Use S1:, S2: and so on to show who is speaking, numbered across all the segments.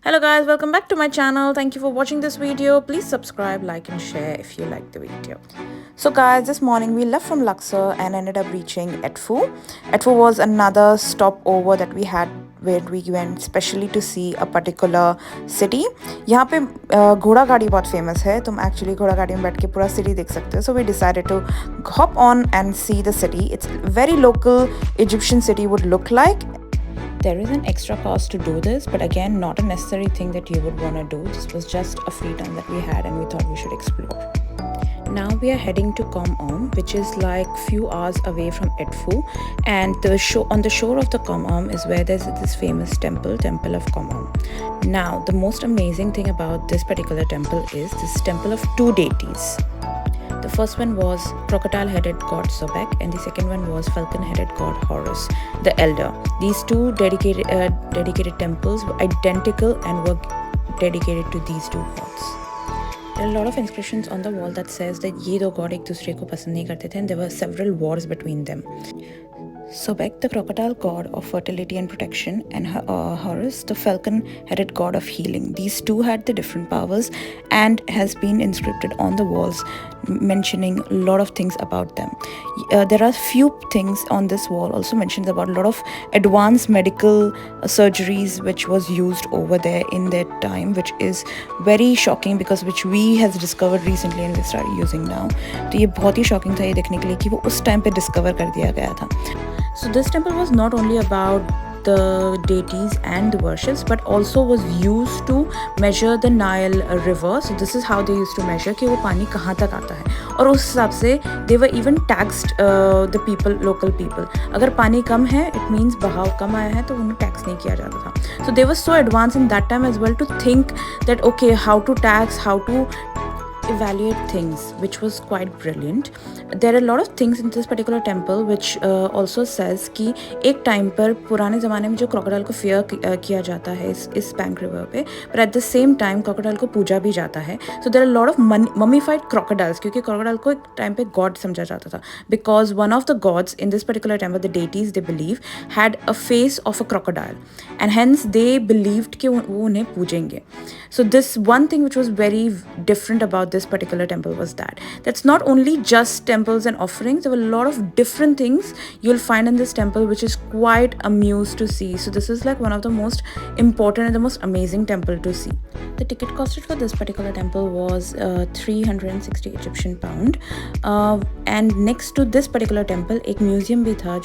S1: Hello guys, welcome back to my channel. Thank you for watching this video. Please subscribe, like and share if you like the video. So guys, this morning we left from Luxor and ended up reaching Edfu. Edfu was another stopover that we had where we went specially to see a particular city. यहाँ पे घोड़ा गाड़ी बहुत famous है. तुम actually घोड़ा गाड़ी में बैठ के पूरा city देख सकते हो. So we decided to hop on and see the city. It's very local Egyptian city would look like. There is an extra cost to do this, but again, not a necessary thing that you would want to do. This was just a free time that we had and we thought we should explore. Now we are heading to Om, which is like few hours away from Edfu, and on the shore of the Om is where there's this famous temple of Om. Now, the most amazing thing about this particular temple is this temple of two deities. The first one was crocodile-headed god Sebek, and the second one was falcon-headed god Horus, the elder. These two dedicated temples were identical and were dedicated to these two gods. There are a lot of inscriptions on the wall that says that ये दो god एक दूसरे को पसंद नहीं करते थे, and there were several wars between them. Sebek, the crocodile god of fertility and protection, and Horus, the falcon-headed god of healing. These two had the different powers and has been inscripted on the walls mentioning a lot of things about them. There are few things on this wall also mentions about a lot of advanced medical surgeries which was used over there in that time, which is very shocking because which we has discovered recently and we started using now. तो ये बहुत ही shocking था ये देखने के लिए कि वो उस time पे discover कर दिया गया था. So this temple was not only about the deities and the worships, but also was used to measure the Nile river. So this is how they used to measure कि वो पानी कहाँ तक आता है, और उस हिसाब से they were even taxed the people, local people. अगर पानी कम है, it means बहाव कम आया है तो उन्हें टैक्स नहीं किया जाता था. So they were so advanced in that time as well to think that okay, how to tax, how to evaluate things, which was quite brilliant. There are a lot of things in this particular temple which also says कि एक time पर पुराने ज़माने में जो crocodile को fear किया जाता है इस bank river पे, but at the same time crocodile को पूजा भी जाता है. So there are a lot of mummified crocodiles क्योंकि crocodile को एक टाइम पे god समझा जाता था, because one of the gods in this particular temple, the deities they believe, had a face of a crocodile, and hence they believed कि वो उन्हें पूजेंगे. So this one thing which was very different about this particular temple was that that's not only just temples and offerings. There were a lot of different things you'll find in this temple, which is quite amused to see. So this is like one of the most important and the most amazing temple to see. The ticket costed for this particular temple was 360 Egyptian pound, and next to this particular temple एक museum भी था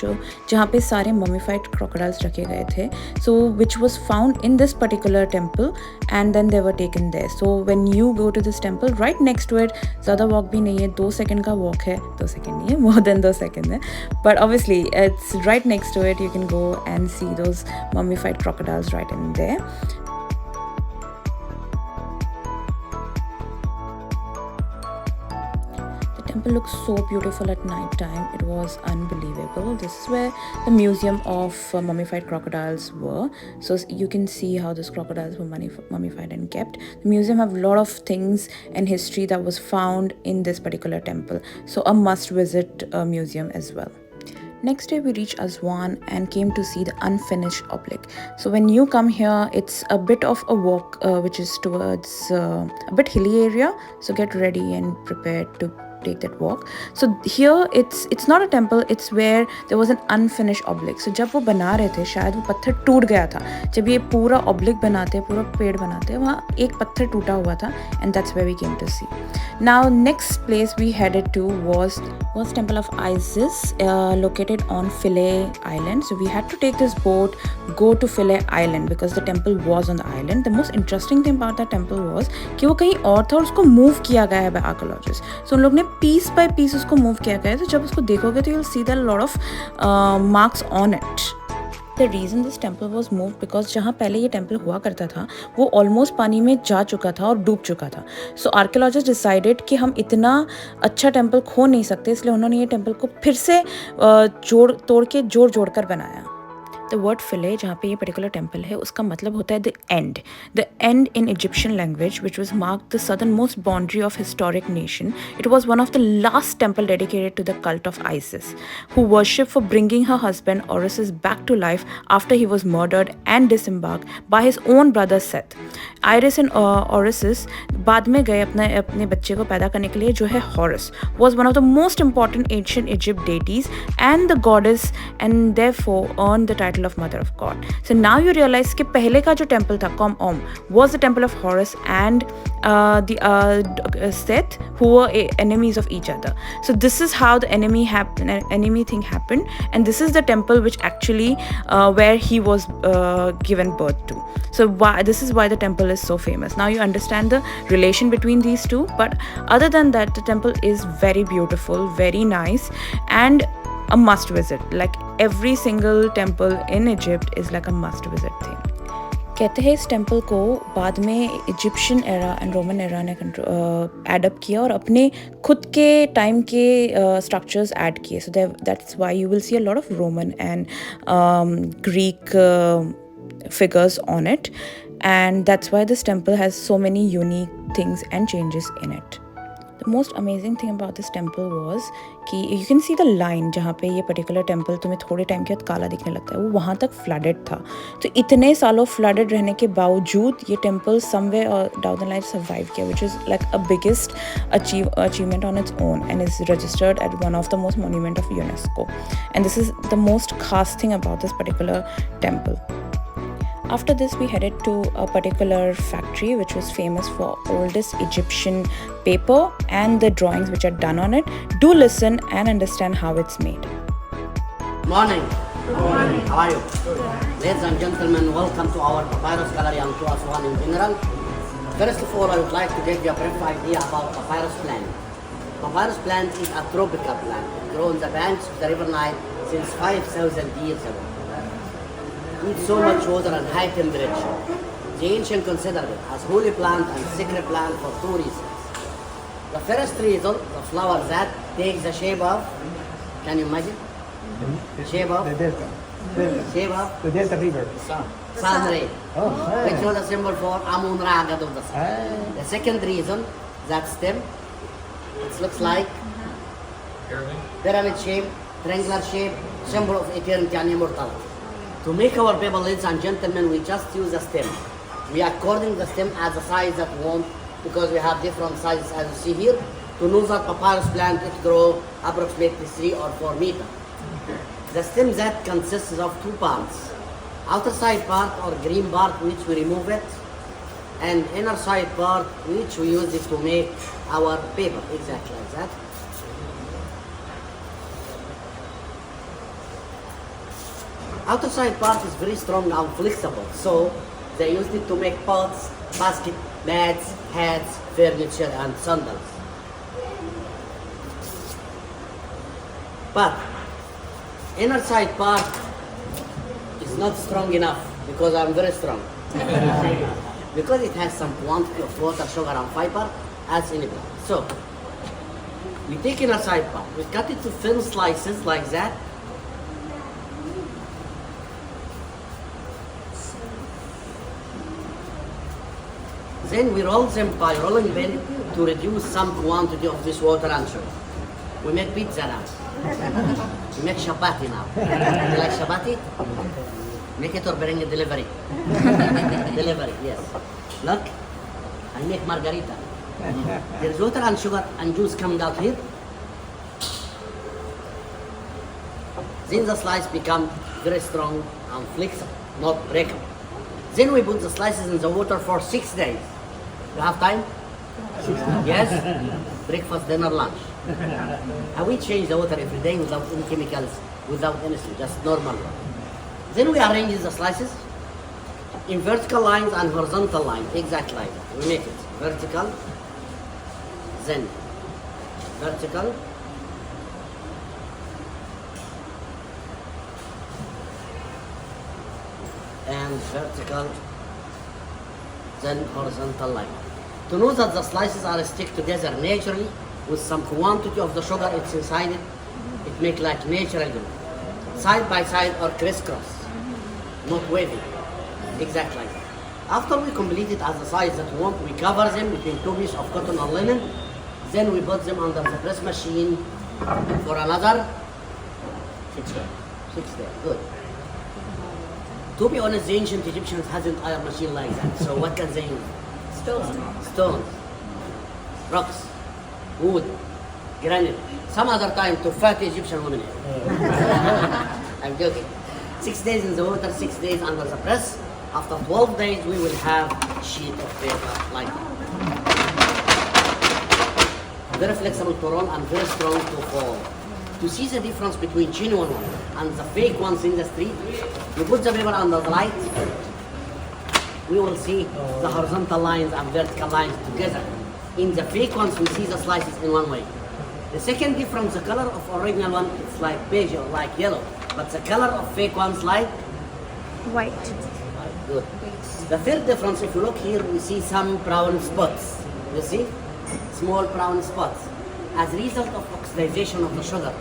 S1: जहाँ पे सारे mummified crocodiles रखे गए थे, so which was found in this particular temple and then they were taken there. So when you go to this temple, right next to it, ज़्यादा walk भी नहीं है, 2 second का walk है, 2 second नहीं है, more than 2 second है, but obviously it's right next to it. You can go and see those mummified crocodiles right in there. The temple looks so beautiful at night time. It was unbelievable. This is where the museum of mummified crocodiles were. So you can see how these crocodiles were mummified and kept. The museum have a lot of things and history that was found in this particular temple. So a must visit museum as well. Next day we reached Aswan and came to see the unfinished oblike. So when you come here, it's a bit of a walk which is towards a bit hilly area. So get ready and prepared to take that walk. So here it's not a temple, it's where there was an unfinished oblike. So जब वो बना रहे थे शायद वो पत्थर टूट गया था. जब ये पूरा oblike बनाते पूरा पेड़ बनाते वहाँ एक पत्थर टूटा हुआ था, and that's where we came to see. Now next place we headed to was Temple of Isis, located on Philae Island. So we had to take this boat, go to Philae Island because the temple was on the island. The most interesting thing about that temple was कि वो कहीं और था और उसको move किया गया है by archaeologists. So उन लोग ने piece by piece उसको move किया गया है. तो जब उसको देखोगे तो you'll see that a lot of marks on it. The reason this temple was moved because जहाँ पहले ये temple हुआ करता था वो almost पानी में जा चुका था और डूब चुका था. So archaeologists decided कि हम इतना अच्छा temple खो नहीं सकते, इसलिए उन्होंने ये temple को फिर से तोड़ के जोड़ कर बनाया. The word Philae, जहाँ पे ये particular temple है, उसका मतलब होता है the end. The end in Egyptian language, which was marked the southernmost boundary of historic nation. It was one of the last temple dedicated to the cult of Isis, who worshipped for bringing her husband Horus back to life after he was murdered and disembarked by his own brother Seth. Iris and Horus बाद में गए अपने बच्चे को पैदा करने के लिए, जो है Horus was one of the most important ancient Egypt deities and the goddess, and therefore earned the title of Mother of God. So now you realize कि पहले का जो temple था Om was the temple of Horus and the Seth, who were enemies of each other. So this is how the enemy thing happened, and this is the temple which actually where he was given birth to. So this is why the temple is so famous. Now you understand the relation between these two, but other than that, the temple is very beautiful, very nice, and a must visit. Like every single temple in Egypt is like a must visit thing. कहते हैं इस temple को बाद में Egyptian era and Roman era ने add up किया और अपने खुद के टाइम के स्ट्रक्चर्स ऐड किए. So that's why you will see a lot of Roman and Greek figures on it, and that's why this temple has so many unique things and changes in it. The most amazing thing about this temple was कि you can see the line जहाँ पे ये particular temple तुम्हें थोड़े time के बाद काला दिखने लगता है, वो वहाँ तक flooded था. तो इतने सालों flooded रहने के बावजूद ये temple somewhere down the line survive किया, which is like a biggest achievement on its own, and is registered at one of the most monument of UNESCO. And this is the most khas thing about this particular temple. After this, we headed to a particular factory which was famous for oldest Egyptian paper and the drawings which are done on it. Do listen and understand how it's made.
S2: Morning. Good morning. How are you? Ladies and gentlemen, welcome to our Papyrus gallery and to Aswan in general. First of all, I would like to give you a brief idea about Papyrus plant. Papyrus plant is a tropical plant. It grows on the banks of the river Nile since 5,000 years ago. Needs so much water and high temperature. The ancient considered it as holy plant and sacred plant for two reasons. The first reason, the flower that takes the shape of, can you imagine? Shape of?
S3: The delta.
S2: Shape of?
S3: The delta river.
S2: Sun ray.
S3: Oh,
S2: Which was a symbol for Amun Ra, god of the sun. The second reason, that stem, it looks like pyramid shape, triangular shape, symbol of eternity and immortality. To make our paper, ladies and gentlemen, we just use a stem. We are cording the stem as the size that we want, because we have different sizes as you see here. To know that papyrus plant, it grows approximately 3 or 4 meters. The stem that consists of two parts. Outer side part or green part, which we remove it, and inner side part, which we use it to make our paper, exactly like that. Outer side part is very strong and flexible, so they used it to make pots, baskets, mats, hats, furniture and sandals. But inner side part is not strong enough, because I'm very strong. Because it has some quantity of water, sugar and fiber as in it. So we take inner side part, we cut it to thin slices like that. Then we roll them by rolling pin to reduce some quantity of this water and sugar. We make pizza now. We make chapati now. You like chapati? Make it or bring a delivery. Delivery, yes. Look, I make margarita. There's water and sugar and juice coming out here. Then the slice become very strong and flexible, not breakable. Then we put the slices in the water for 6 days. You have time? 6 days. Yes? Breakfast, dinner, lunch. And we change the water every day without any chemicals, without anything, just normal. Then we arrange the slices in vertical lines and horizontal lines, exactly like that. We make it vertical, then vertical, and vertical, then horizontal line. To know that the slices are stick together naturally with some quantity of the sugar it's inside it, it makes like natural glue. Side by side or crisscross. not wavy. Exactly like that. After we complete it as the size that we want, we cover them between 2 pieces of cotton or linen. Then we put them under the press machine for another
S3: 6 days.
S2: 6 days. Good. To be honest, the ancient Egyptians hadn't iron machine like that. So what can they use? Stones, rocks, wood, granite. Some other time to fat Egyptian women. I'm joking. 6 days in the water, 6 days under the press. After 12 days, we will have sheet of paper like that. Very flexible to roll and very strong to fold. To see the difference between genuine ones and the fake ones in the street, you put the paper under the light, we will see the horizontal lines and vertical lines together. In the fake ones, we see the slices in one way. The second difference, the color of original one, it's like beige or like yellow, but the color of fake ones like
S4: White.
S2: good. The third difference, if you look here, we see some brown spots. You see? Small brown spots. As a result of oxidization of the sugar.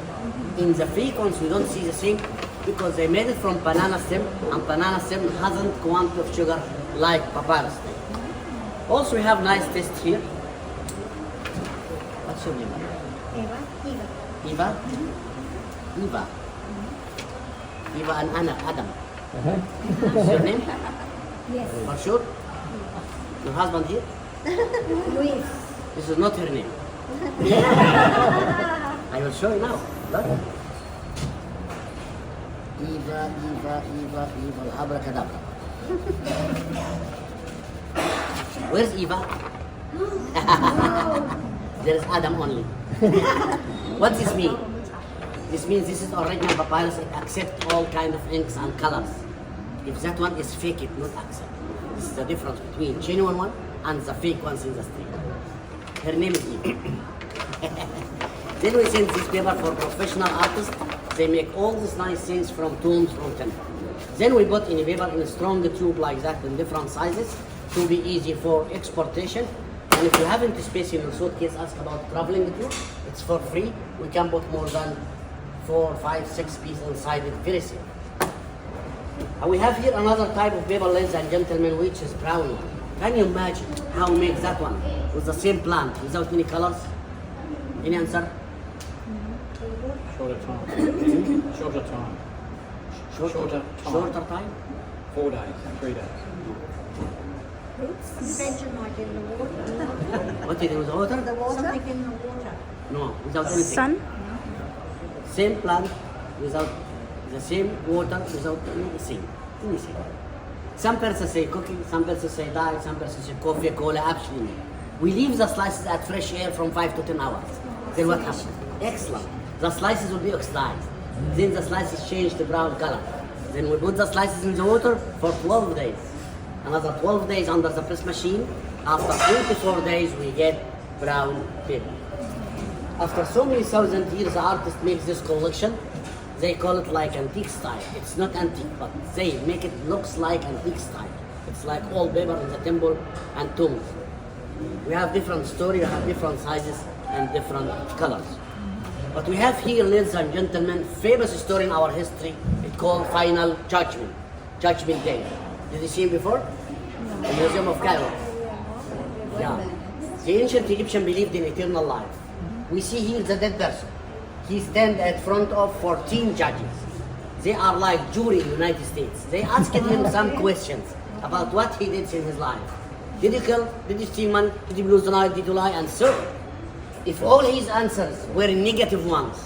S2: In the fake ones, we don't see the same because they made it from banana stem, and banana stem hasn't quantity of sugar like papyrus stem. Also, we have nice taste here. What's your name? Eva? Eva? Eva and Anna, Adam. What's your name?
S4: Yes.
S2: For sure? Your husband here?
S4: Luis.
S2: This is not her name. I will show you now. Look. Eva, Eva, Eva, Eva, abracadabra. Where's Eva? There is Adam only. What does this mean? This means this is original papyrus. It accepts all kind of inks and colors. If that one is fake, it not accept. This is the difference between genuine one and the fake ones in the street. Her name is Eva. Then we send this paper for professional artists. They make all these nice things from tombs, from temple. Then we put in a paper in a strong tube like that in different sizes to be easy for exportation. And if you haven't space in your suitcase, ask about traveling tube. It's for free. We can put more than 4, 5, 6 pieces inside it, very safe. And we have here another type of paper, ladies and gentlemen, which is brown one. Can you imagine how we make that one with the same plant without any colors? Any answer?
S3: Shorter time. Shorter time. Shorter time.
S2: Shorter time?
S3: 4 days, 3 days.
S4: Vegemite in the water.
S2: What do you do with the water?
S4: The water? Something in the water.
S2: No, without anything.
S4: Sun?
S2: Same plant without the same water, without anything. Anything. Some persons say cooking, some persons say dye, some persons say coffee, cola, absolutely. We leave the slices at fresh air from 5 to 10 hours. Then what happens? Excellent. The slices will be oxidized. Then the slices change to brown color. Then we put the slices in the water for 12 days. Another 12 days under the press machine. After 24 days, we get brown paper. After so many thousand years, the artist makes this collection. They call it like antique style. It's not antique, but they make it looks like antique style. It's like all paper in the temple and tombs. We have different story, we have different sizes and different colors. But we have here, ladies and gentlemen, famous story in our history. It's called Final Judgment, Judgment Day. Did you see it before? The Museum of Cairo. Yeah. The ancient Egyptian believed in eternal life. We see here the dead person. He stands at front of 14 judges. They are like jury in the United States. They asked him some questions about what he did in his life. Did he kill? Did he steal money? Did he lose the night? Did he lie? And so, if all his answers were negative ones,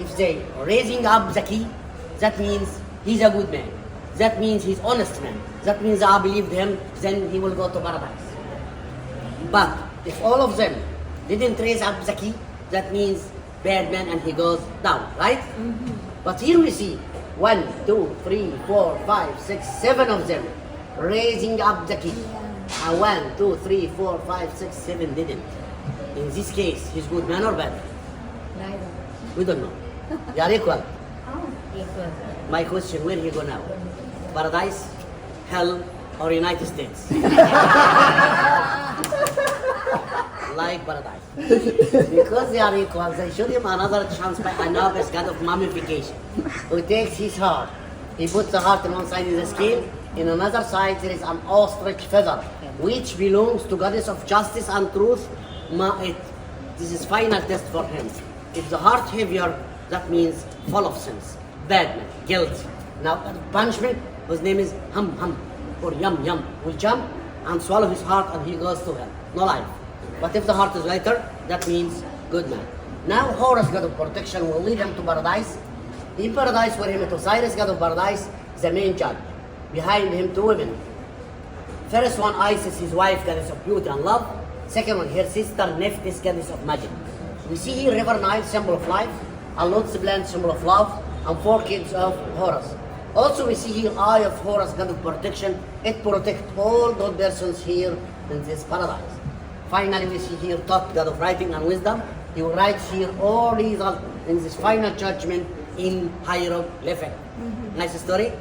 S2: if they raising up the key, that means he's a good man. That means he's honest man. That means I believed him, then he will go to paradise. But if all of them didn't raise up the key, that means bad man and he goes down, right? But here we see 1, 2, 3, 4, 5, 6, 7 of them raising up the key. And 1, 2, 3, 4, 5, 6, 7 didn't. In this case, he's good man or bad?
S4: Neither.
S2: We don't know. They are equal.
S4: Oh, equal.
S2: My question, where he go now? Paradise, hell, or United States? Like paradise. Because they are equal, they show him another chance by Anubis, god of mummification, who takes his heart He puts the heart in one side is a scale, in another side there is an ostrich feather, which belongs to goddess of justice and truth. This is final test for him. If the heart heavier, that means full of sins, bad man, guilty. Now punishment, whose name is hum or yum, will jump and swallow his heart and he goes to hell, no life. But if the heart is lighter, that means good man. Now Horus, god of protection, will lead him to paradise. In paradise, where he met Osiris, god of paradise, the main judge. Behind him, two women. First one, Isis, his wife, goddess of beauty and love. Second one, her sister, Nephthys, goddess of magic. We see here river Nile, symbol of life, and Lot's plant, symbol of love, and 4 kids of Horus. Also, we see here eye of Horus, god of protection. It protects all good persons here in this paradise. Finally, we see here Thoth, god of writing and wisdom. He will write here all results in this final judgment in hieroglyphic. Nice story.